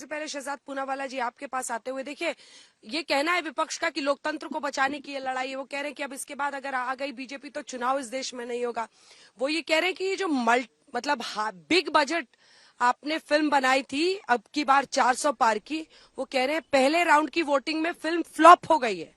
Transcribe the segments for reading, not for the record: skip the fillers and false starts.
सबसे पहले शहजाद पूनावाला जी आपके पास आते हुए, देखिए ये कहना है विपक्ष का कि लोकतंत्र को बचाने की ये लड़ाई है। वो कह रहे हैं कि अब इसके बाद अगर आ गई बीजेपी तो चुनाव इस देश में नहीं होगा। वो ये कह रहे हैं कि ये जो मतलब बिग बजट आपने फिल्म बनाई थी अब की बार 400 पार की, वो कह रहे हैं पहले राउंड की वोटिंग में फिल्म फ्लॉप हो गई है।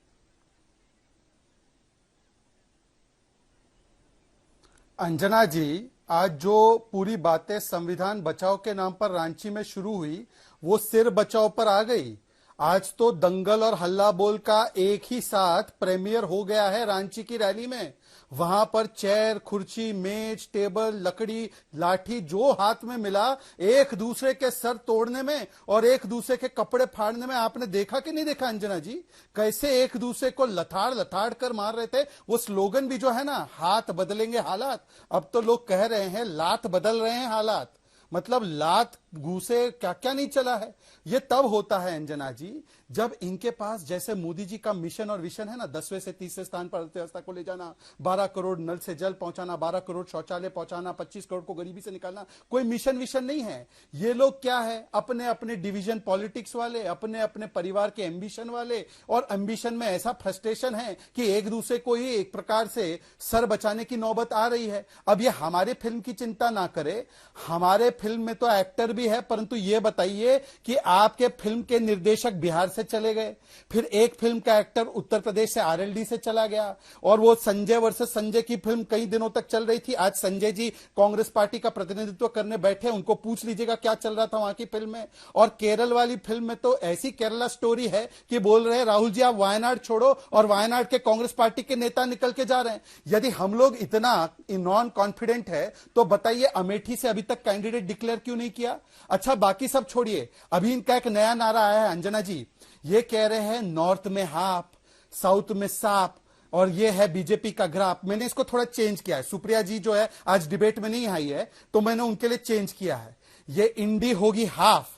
अंजना जी, आज जो पूरी बातें संविधान बचाओ के नाम पर रांची में शुरू हुई, वो सिर बचाओ पर आ गई। आज तो दंगल और हल्ला बोल का एक ही साथ प्रीमियर हो गया है रांची की रैली में। वहां पर चेयर, कुर्सी, मेज, टेबल, लकड़ी, लाठी जो हाथ में मिला, एक दूसरे के सर तोड़ने में और एक दूसरे के कपड़े फाड़ने में आपने देखा कि नहीं देखा अंजना जी? कैसे एक दूसरे को लथाड़ लथाड़ कर मार रहे थे। वो स्लोगन भी जो है ना, हाथ बदलेंगे हालात, अब तो लोग कह रहे हैं लात बदल रहे हैं हालात। मतलब लात घूसे क्या क्या नहीं चला है। ये तब होता है अंजना जी जब इनके पास जैसे मोदी जी का मिशन और विशन है ना, 10वें से 30वें स्थान पर अर्थव्यवस्था को ले जाना, 12 करोड़ नल से जल पहुंचाना, 12 करोड़ शौचालय पहुंचाना, 25 करोड़ को गरीबी से निकालना। कोई मिशन विशन नहीं है। ये लोग क्या है, अपने अपने डिवीजन पॉलिटिक्स वाले, अपने अपने परिवार के एम्बिशन वाले, और एम्बिशन में ऐसा फ्रस्ट्रेशन है कि एक दूसरे को ही एक प्रकार से सर बचाने की नौबत आ रही है। अब ये हमारे फिल्म की चिंता ना करे, हमारे फिल्म में तो एक्टर भी है, परंतु ये बताइए कि आपके फिल्म के निर्देशक बिहार से चले गए, फिर एक फिल्म का एक्टर उत्तर प्रदेश से आरएलडी से चला गया, और वो संजय वर्सेस संजय की फिल्म कई दिनों तक चल रही थी। आज संजय जी कांग्रेस पार्टी का प्रतिनिधित्व करने बैठे, उनको पूछ लीजिएगा क्या चल रहा था वहां की फिल्म में। और केरल वाली फिल्म में तो ऐसी केरला स्टोरी है कि बोल रहे हैं राहुल जी आप वायनाड छोड़ो, और वायनाड के कांग्रेस पार्टी के नेता निकल के जा रहे हैं। यदि हम लोग इतना नॉन कॉन्फिडेंट है तो बताइए अमेठी से अभी तक कैंडिडेट डिक्लेयर क्यों नहीं किया? अच्छा बाकी सब छोड़िए, अभी इनका एक नया नारा आया है अंजना जी, ये कह रहे हैं नॉर्थ में हाफ, साउथ में साफ, और ये है बीजेपी का ग्राफ। मैंने इसको थोड़ा चेंज किया है, सुप्रिया जी जो है आज डिबेट में नहीं आई है तो मैंने उनके लिए चेंज किया है। ये इंडी होगी हाफ,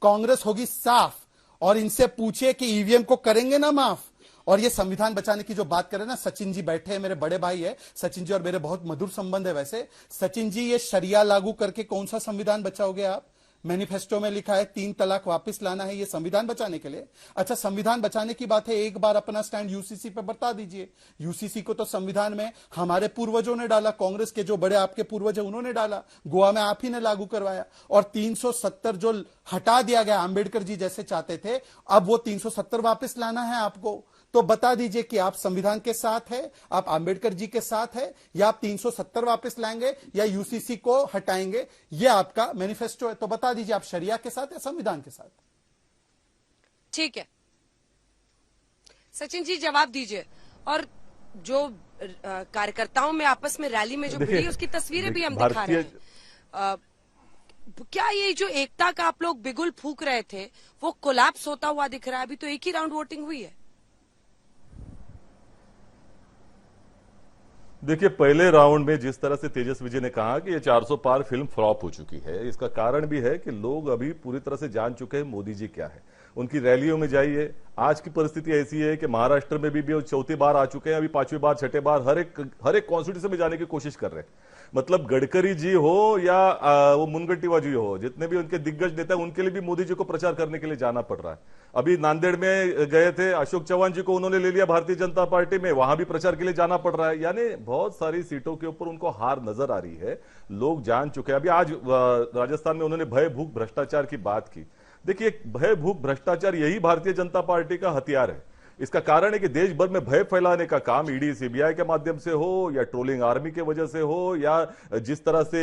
कांग्रेस होगी साफ, और इनसे पूछिए कि ईवीएम को करेंगे ना माफ। और ये संविधान बचाने की जो बात करें ना, सचिन जी बैठे हैं, मेरे बड़े भाई है सचिन जी, और मेरे बहुत मधुर संबंध है। वैसे सचिन जी, ये शरिया लागू करके कौन सा संविधान बचाओगे आप? मैनिफेस्टो में लिखा है 3 तलाक वापस लाना है, ये संविधान बचाने के लिए? अच्छा संविधान बचाने की बात है, एक बार अपना स्टैंड यूसीसी पे बता दीजिए। यूसीसी को तो संविधान में हमारे पूर्वजों ने डाला, कांग्रेस के जो बड़े आपके पूर्वज है उन्होंने डाला, गोवा में आप ही ने लागू करवाया। और 370 जो हटा दिया गया, अंबेडकर जी जैसे चाहते थे, अब वो 370 वापस लाना है आपको। तो बता दीजिए कि आप संविधान के साथ है, आप अंबेडकर जी के साथ है, या आप 370 वापस लाएंगे या यूसीसी को हटाएंगे? ये आपका मैनिफेस्टो है, तो बता दीजिए आप शरिया के साथ या संविधान के साथ? ठीक है सचिन जी जवाब दीजिए। और जो कार्यकर्ताओं में आपस में रैली में जो भिड़ी उसकी तस्वीरें भी हम दिखा रहे हैं। क्या ये जो एकता का आप लोग बिगुल फूंक रहे थे वो कोलैप्स होता हुआ दिख रहा है? अभी तो एक ही राउंड वोटिंग हुई है। देखिए पहले राउंड में जिस तरह से तेजस्वी जी ने कहा कि ये 400 पार फिल्म फ्लॉप हो चुकी है, इसका कारण भी है कि लोग अभी पूरी तरह से जान चुके हैं मोदी जी क्या है। उनकी रैलियों में जाइए, आज की परिस्थिति ऐसी है कि महाराष्ट्र में भी चौथी बार आ चुके हैं, अभी 5वीं बार 6ठे बार हर एक कॉन्स्टिट्यूंसी में जाने की कोशिश कर रहे हैं। मतलब गडकरी जी हो या वो मुनगंटीवार जी हो, जितने भी उनके दिग्गज नेता हैं, उनके लिए भी मोदी जी को प्रचार करने के लिए जाना पड़ रहा है। अभी नांदेड़ में गए थे, अशोक चौहान जी को उन्होंने ले लिया भारतीय जनता पार्टी में, वहां भी प्रचार के लिए जाना पड़ रहा है। यानी बहुत सारी सीटों के ऊपर उनको हार नजर आ रही है, लोग जान चुके हैं। अभी आज राजस्थान में उन्होंने भय भूख भ्रष्टाचार की बात की। देखिए भय भूख भ्रष्टाचार यही भारतीय जनता पार्टी का हथियार है। इसका कारण है कि देश भर में भय फैलाने का काम ईडी सीबीआई के माध्यम से हो, या ट्रोलिंग आर्मी के वजह से हो, या जिस तरह से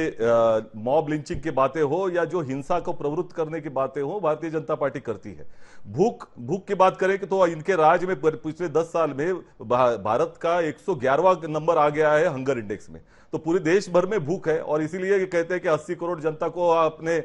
मॉब लिंचिंग की बातें हो, या जो हिंसा को प्रवृत्त करने की बातें हो, भारतीय जनता पार्टी करती है। भूख की बात करें कि तो इनके राज्य में पिछले 10 साल में भारत का 111वां नंबर आ गया है हंगर इंडेक्स में। तो पूरे देश भर में भूख है, और इसीलिए कहते हैं कि 80 करोड़ जनता को अपने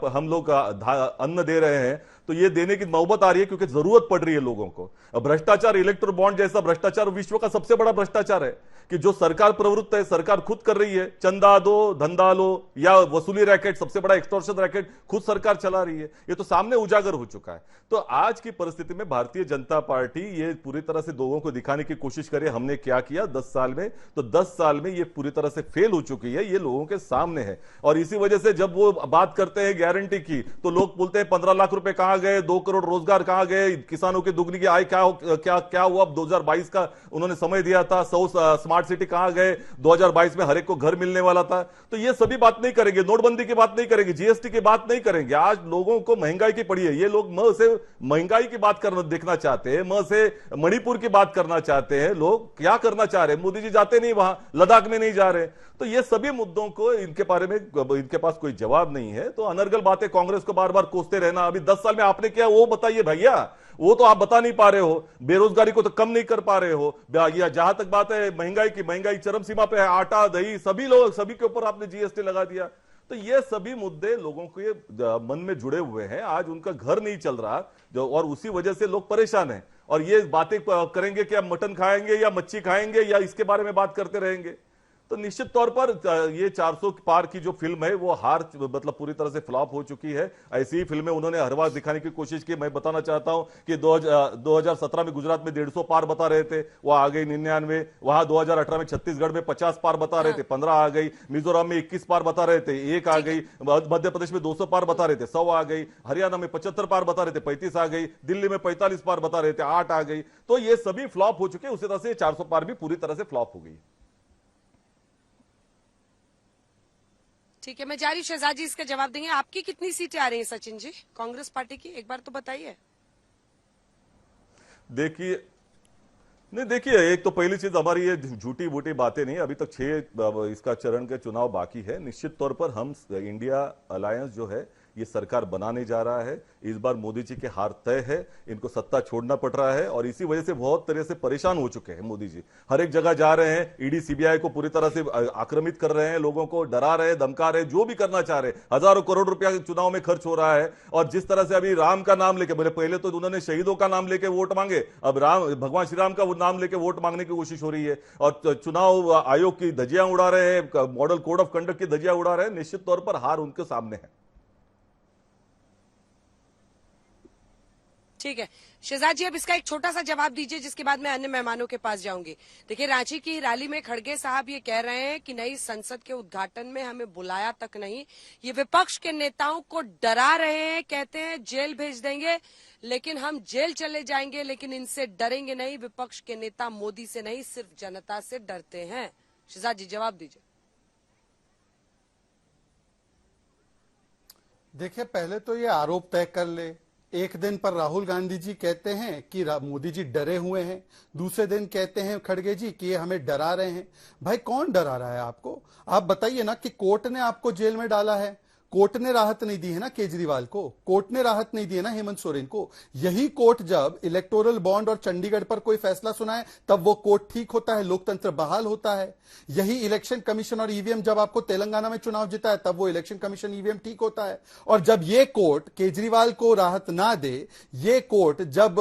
हम लोग अन्न दे रहे हैं। तो ये देने की नौबत आ रही है क्योंकि जरूरत पड़ रही है लोगों को। अब भ्रष्टाचार, इलेक्ट्रो बॉन्ड जैसा भ्रष्टाचार विश्व का सबसे बड़ा भ्रष्टाचार है कि जो सरकार प्रवृत्त है, सरकार खुद कर रही है, चंदा दो, धंधा लो, या वसूली रैकेट, सबसे बड़ा एक्सटॉर्शन रैकेट खुद सरकार चला रही है। ये तो सामने उजागर हो चुका है। तो आज की परिस्थिति में भारतीय जनता पार्टी ये पूरी तरह से लोगों को दिखाने की कोशिश करे हमने क्या किया 10 साल में, तो 10 साल में ये पूरी तरह से फेल हो चुकी है, ये लोगों के सामने है। और इसी वजह से जब वो बात करते हैं गारंटी की, तो लोग बोलते हैं 15 लाख रुपए कहां गए, 2 करोड़ रोजगार कहां गए, किसानों की दुगनी की आय क्या हुआ। 2022 का उन्होंने समय दिया था, 100 स्मार्ट सिटी कहां गए, 2022 में हर एक को घर मिलने वाला था। तो ये सभी बात नहीं करेंगे, नोटबंदी की बात नहीं करेंगे, जीएसटी की बात नहीं करेंगे। आज लोगों को महंगाई की पड़ी है, ये लोग म से महंगाई की बात करना देखना चाहते हैं, म से मणिपुर की बात करना चाहते हैं। लोग क्या करना चाह रहे हैं, मोदी जी जाते नहीं वहां, लद्दाख में नहीं जा रहे। तो ये सभी मुद्दों को इनके बारे में इनके पास कोई जवाब नहीं है। तो अनर्गल बातें कांग्रेस को बार बार कोसते रहना, अभी 10 साल में आपने किया वो बताइए भैया, वो तो आप बता नहीं पा रहे हो। बेरोजगारी को तो कम नहीं कर पा रहे हो, या जहां तक बात है महंगाई की, महंगाई चरम सीमा पे है, आटा दही सभी के ऊपर आपने जीएसटी लगा दिया। तो ये सभी मुद्दे लोगों के मन में जुड़े हुए हैं। आज उनका घर नहीं चल रहा और उसी वजह से लोग परेशान हैं। और ये बातें करेंगे कि हम मटन खाएंगे या मच्छी खाएंगे या इसके बारे में बात करते रहेंगे। तो निश्चित तौर पर ये 400 पार की जो फिल्म है वो मतलब पूरी तरह से फ्लॉप हो चुकी है। ऐसी ही फिल्में उन्होंने हर बार दिखाने की कोशिश की। मैं बताना चाहता हूं कि 2017 में गुजरात में 150 पार बता रहे थे, वो आ गई 99। वहां 2018 में छत्तीसगढ़ में 50 पार बता रहे थे, 15 आ गई। मिजोरम में 21 पार बता रहे थे, 1 आ गई। मध्य प्रदेश में 200 पार बता रहे थे, 100 आ गई। हरियाणा में 75 पार बता रहे थे, 35 आ गई। दिल्ली में 45 पार बता रहे थे, 8 आ गई। तो ये सभी फ्लॉप हो चुके। उसी तरह से 400 पार भी पूरी तरह से फ्लॉप हो गई। ठीक है, मैं जारी शहजाद जी इसका जवाब देंगे। आपकी कितनी सीटें आ रही हैं सचिन जी कांग्रेस पार्टी की, एक बार तो बताइए। देखिए एक तो पहली चीज हमारी ये झूठी बूटी बातें नहीं, अभी तक 6 इसका चरण के चुनाव बाकी है। निश्चित तौर पर हम इंडिया अलायंस जो है ये सरकार बनाने जा रहा है। इस बार मोदी जी के हार तय है, इनको सत्ता छोड़ना पड़ रहा है और इसी वजह से बहुत तरह से परेशान हो चुके हैं मोदी जी। हर एक जगह जा रहे हैं, ईडी सीबीआई को पूरी तरह से आक्रमित कर रहे हैं, लोगों को डरा रहे, धमका रहे, जो भी करना चाह रहे। हजारों करोड़ रुपया चुनाव में खर्च हो रहा है। और जिस तरह से अभी राम का नाम लेके, बोले पहले तो उन्होंने शहीदों का नाम लेके वोट मांगे, अब भगवान श्री राम का नाम लेके वोट मांगने की कोशिश हो रही है। और चुनाव आयोग की धज्जियां उड़ा रहे हैं, मॉडल कोड ऑफ कंडक्ट की धज्जियां उड़ा रहे हैं। निश्चित तौर पर हार उनके सामने है। ठीक है शहजाद जी, अब इसका एक छोटा सा जवाब दीजिए जिसके बाद मैं अन्य मेहमानों के पास जाऊंगी। देखिए रांची की रैली में खड़गे साहब ये कह रहे हैं कि नई संसद के उद्घाटन में हमें बुलाया तक नहीं। ये विपक्ष के नेताओं को डरा रहे हैं, कहते हैं जेल भेज देंगे, लेकिन हम जेल चले जाएंगे लेकिन इनसे डरेंगे नहीं। विपक्ष के नेता मोदी से नहीं सिर्फ जनता से डरते हैं। शहजाद जी जवाब दीजिए। देखिए पहले तो ये आरोप तय कर ले। एक दिन पर राहुल गांधी जी कहते हैं कि मोदी जी डरे हुए हैं, दूसरे दिन कहते हैं खड़गे जी कि ये हमें डरा रहे हैं। भाई कौन डरा रहा है आपको? आप बताइए ना कि कोर्ट ने आपको जेल में डाला है, कोर्ट ने राहत नहीं दी है ना केजरीवाल को, कोर्ट ने राहत नहीं दी है ना हेमंत सोरेन को। यही कोर्ट जब इलेक्टोरल बॉन्ड और चंडीगढ़ पर कोई फैसला सुनाए तब वो कोर्ट ठीक होता है, लोकतंत्र बहाल होता है। यही इलेक्शन कमीशन और ईवीएम जब आपको तेलंगाना में चुनाव जीता है तब वो इलेक्शन कमीशन ईवीएम ठीक होता है। और जब ये कोर्ट केजरीवाल को राहत ना दे, ये कोर्ट जब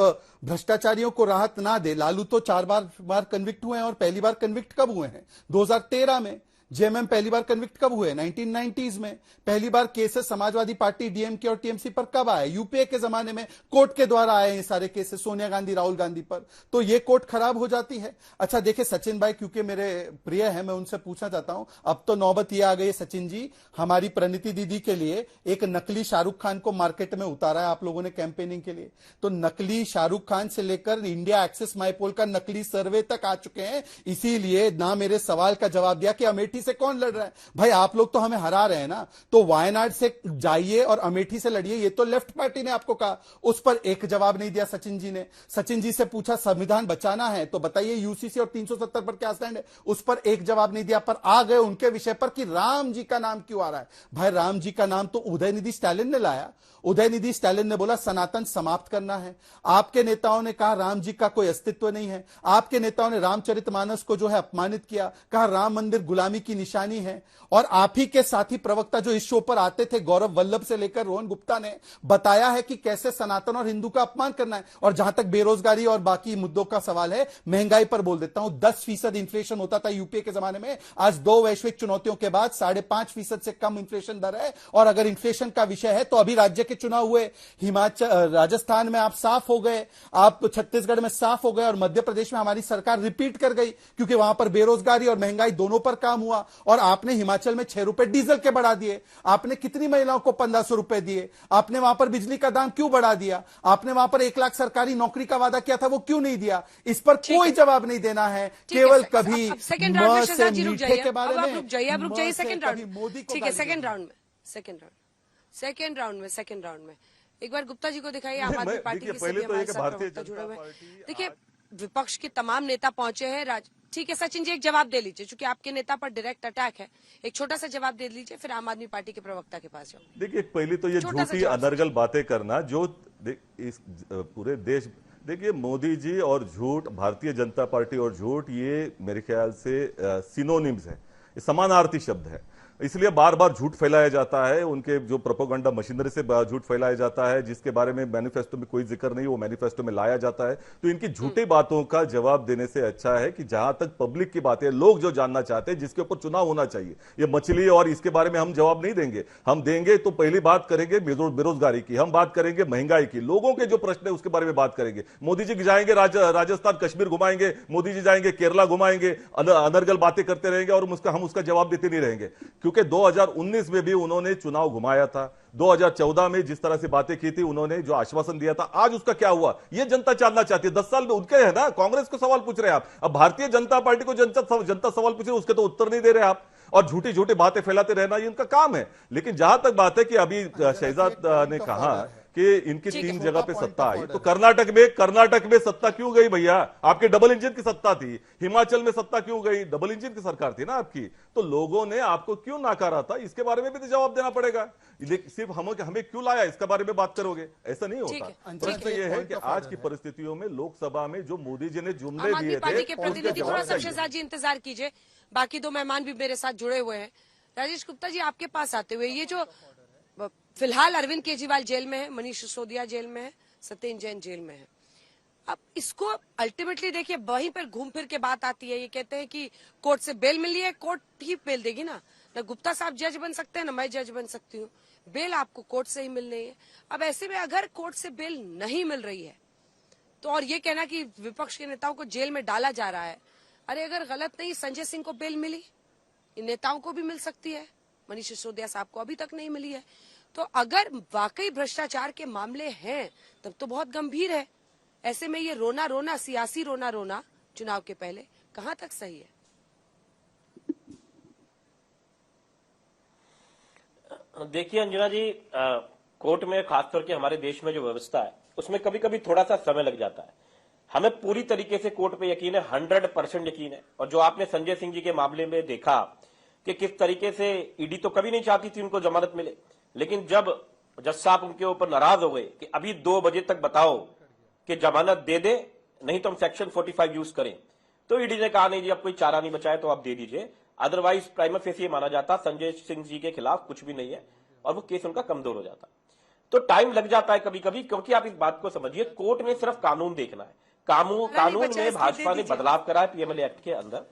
भ्रष्टाचारियों को राहत ना दे, लालू तो 4 बार कन्विक्ट हुए हैं और पहली बार कन्विक्ट कब हुए हैं? 2013 में। जेएमएम पहली बार कन्विक्ट कब हुए? 1990s में। पहली बार केसेस समाजवादी पार्टी, डीएमके और टीएमसी पर कब आए? यूपीए के जमाने में कोर्ट के द्वारा आए ये सारे केसेस, सोनिया गांधी, राहुल गांधी पर। तो ये कोर्ट खराब हो जाती है। अच्छा देखिए सचिन भाई, क्योंकि मेरे प्रिय है, मैं उनसे पूछना चाहता हूं, अब तो नौबत ये आ गई सचिन जी, हमारी प्रणीति दीदी के लिए एक नकली शाहरुख खान को मार्केट में उतारा है आप लोगों ने कैंपेनिंग के लिए। तो नकली शाहरुख खान से लेकर इंडिया एक्सेस माई पोल का नकली सर्वे तक आ चुके हैं। इसीलिए ना मेरे सवाल का जवाब दिया कि अमेठी से कौन लड़ रहा है। भाई आप लोग तो हमें हरा रहे हैं ना, तो वायनाड से जाइए और अमेठी से लड़िए, ये तो लेफ्ट पार्टी ने आपको कहा। उस पर एक जवाब नहीं दिया सचिन जी ने। सचिन जी से पूछा संविधान बचाना है तो बताइए यूसीसी और 370 पर क्या स्टैंड है, उस पर एक जवाब नहीं दिया। पर आ गए उनके विषय पर कि राम जी का नाम क्यों आ रहा है। भाई राम जी का नाम तो उदयनिधि स्टालिन ने लाया। उदयनिधि स्टालिन ने बोला सनातन समाप्त करना है। आपके नेताओं ने कहा राम जी का कोई अस्तित्व नहीं है। आपके नेताओं ने रामचरितमानस को जो है अपमानित किया, कहा राम मंदिर गुलामी की निशानी है। और आप ही के साथी प्रवक्ता जो इस शो पर आते थे, गौरव वल्लभ से लेकर रोहन गुप्ता ने बताया है कि कैसे सनातन और हिंदू का अपमान करना है। और जहां तक बेरोजगारी और बाकी मुद्दों का सवाल है, महंगाई पर बोल देता हूं, 10% इन्फ्लेशन होता था यूपीए के जमाने में, आज 2 वैश्विक चुनौतियों के बाद 5.5% से कम इन्फ्लेशन दर है। और अगर इन्फ्लेशन का विषय है तो अभी राज्य के चुनाव हुए, हिमाचल राजस्थान में आप साफ हो गए, आप छत्तीसगढ़ में साफ हो गए, और मध्य प्रदेश में हमारी सरकार रिपीट कर गई, क्योंकि वहां पर बेरोजगारी और महंगाई दोनों पर काम हुआ। और आपने हिमाचल में 6 रुपए डीजल के बढ़ा दिए, आपने कितनी महिलाओं को 1500 रुपए दिए, आपने वहां पर बिजली का दाम क्यों बढ़ा दिया, आपने वहां पर 1 लाख सरकारी नौकरी का वादा किया था, वो क्यों नहीं दिया? इस पर कोई जवाब नहीं देना है, केवल कभी सेकंड राउंड में म से शहजाद जी रुक मीठे जाइए, के बारे अब आप में, रुक जाइए, आप रुक जाइए म से सेकंड कभी राउंड। मोदी को ठीक है, गाली सेकंड देना। राउंड में, सेकंड राउंड में एक बार गुप्ता जी को दिखाइए, आम नहीं, आदमी मैं- पार्टी देखिए, के पहले सभी तो हमारे ये कि साथ भारतीय प्रवक्ता जुड़े जनता हुए हैं। पार्टी देखिए, विपक्ष के तमाम नेता पहुंचे हैं। ठीक है सचिन जी, एक जवाब दे लीजिए, क्योंकि आपके नेता पर डायरेक्ट अटैक है। एक छोटा सा जवाब दे लीजिए, फिर आम आदमी पार्टी के प्रवक्ता के पास जाओ। देखिए, पहली तो ये छोटा सा झूठी जवाब अनर्गल बातें करना जो इस पूरे देश, देखिए मोदी जी और झूठ, भारतीय जनता पार्टी और झूठ, ये मेरे ख्याल से सिनोनिम्स है, ये समानार्थी शब्द है। इसलिए बार बार झूठ फैलाया जाता है, उनके जो प्रोपेगेंडा मशीनरी से झूठ फैलाया जाता है, जिसके बारे में मैनिफेस्टो में कोई जिक्र नहीं, वो मैनिफेस्टो में लाया जाता है। तो इनकी झूठी बातों का जवाब देने से अच्छा है कि जहां तक पब्लिक की बातें, लोग जो जानना चाहते हैं, जिसके ऊपर चुनाव होना चाहिए, ये मछली और इसके बारे में हम जवाब नहीं देंगे। हम देंगे तो पहली बात करेंगे बेरोजगारी की, हम बात करेंगे महंगाई की, लोगों के जो प्रश्न है उसके बारे में बात करेंगे। मोदी जी जाएंगे राजस्थान कश्मीर घुमाएंगे, मोदी जी जाएंगे केरला घुमाएंगे, अनर्गल बातें करते रहेंगे और हम उसका जवाब देते नहीं रहेंगे। क्योंकि 2019 में भी उन्होंने चुनाव घुमाया था, 2014 में जिस तरह से बातें की थी, उन्होंने जो आश्वासन दिया था, आज उसका क्या हुआ, यह जनता जानना चाहती है। 10 साल में उनके है ना, कांग्रेस को सवाल पूछ रहे हैं आप, अब भारतीय जनता पार्टी को जनता सवाल पूछ रही है, उसके तो उत्तर नहीं दे रहे आप, और झूठी झूठी बातें फैलाते रहना ये उनका काम है। लेकिन जहां तक बात है कि अभी शहजाद ने कहा कि इनकी 3 जगह पे सत्ता आई, तो कर्नाटक में सत्ता क्यों गई भैया? आपके डबल इंजन की सत्ता थी, हिमाचल में सत्ता क्यों गई? डबल इंजन की सरकार थी ना आपकी, तो लोगों ने आपको क्यों नकारा था, इसके बारे में भी तो जवाब देना पड़ेगा। सिर्फ हमें क्यों लाया, इसके बारे में बात करोगे, ऐसा नहीं होता। प्रश्न ये है कि आज की परिस्थितियों में लोकसभा में जो मोदी जी ने जुमले आम आदमी दिए पार्टी थे, के उनके प्रतिनिधि थोड़ा जवाब सा चाहिए। शहजाद जी इंतजार कीजिए, बाकी 2 मेहमान भी मेरे साथ जुड़े हुए हैं। राजेश गुप्ता जी, आपके पास आते हुए, ये जो फिलहाल अरविंद केजरीवाल जेल में है, मनीष सिसोदिया जेल में है, सत्येंद्र जैन जेल में है, अब इसको अल्टीमेटली देखिए वहीं पर घूम फिर के बात आती है। ये कहते हैं कि कोर्ट से बेल मिली है, कोर्ट ही बेल देगी ना गुप्ता साहब जज बन सकते हैं, ना मैं जज बन सकती हूँ, बेल आपको कोर्ट से ही मिल रही है। अब ऐसे में अगर कोर्ट से बेल नहीं मिल रही है तो, और ये कहना कि विपक्ष के नेताओं को जेल में डाला जा रहा है, अरे अगर गलत नहीं, संजय सिंह को बेल मिली, इन नेताओं को भी मिल सकती है, मनीष सिसोदिया साहब को अभी तक नहीं मिली है। तो अगर वाकई भ्रष्टाचार के मामले हैं तब तो बहुत गंभीर है। ऐसे में ये रोना रोना, सियासी रोना रोना चुनाव के पहले कहां तक सही है? देखिए अंजना जी, कोर्ट में खासतौर के हमारे देश में जो व्यवस्था है उसमें कभी कभी थोड़ा सा समय लग जाता है। हमें पूरी तरीके से कोर्ट पे यकीन है, 100% यकीन है। और जो आपने संजय सिंह जी के मामले में देखा कि किस तरीके से ईडी तो कभी नहीं चाहती थी उनको जमानत मिले, लेकिन जब जज साहब उनके ऊपर नाराज हो गए कि अभी 2 बजे तक बताओ कि जमानत दे दे, नहीं तो हम सेक्शन 45 यूज करें, तो ईडी ने कहा नहीं जी अब कोई चारा नहीं बचा है तो आप दे दीजिए, अदरवाइज प्राइमा फेसी ये माना जाता संजय सिंह जी के खिलाफ कुछ भी नहीं है और वो केस उनका कमजोर हो जाता। तो टाइम लग जाता है कभी कभी, क्योंकि आप इस बात को समझिए, कोर्ट ने सिर्फ कानून देखना है। कानून में भाजपा ने बदलाव करा है पीएमएलए एक्ट के अंदर।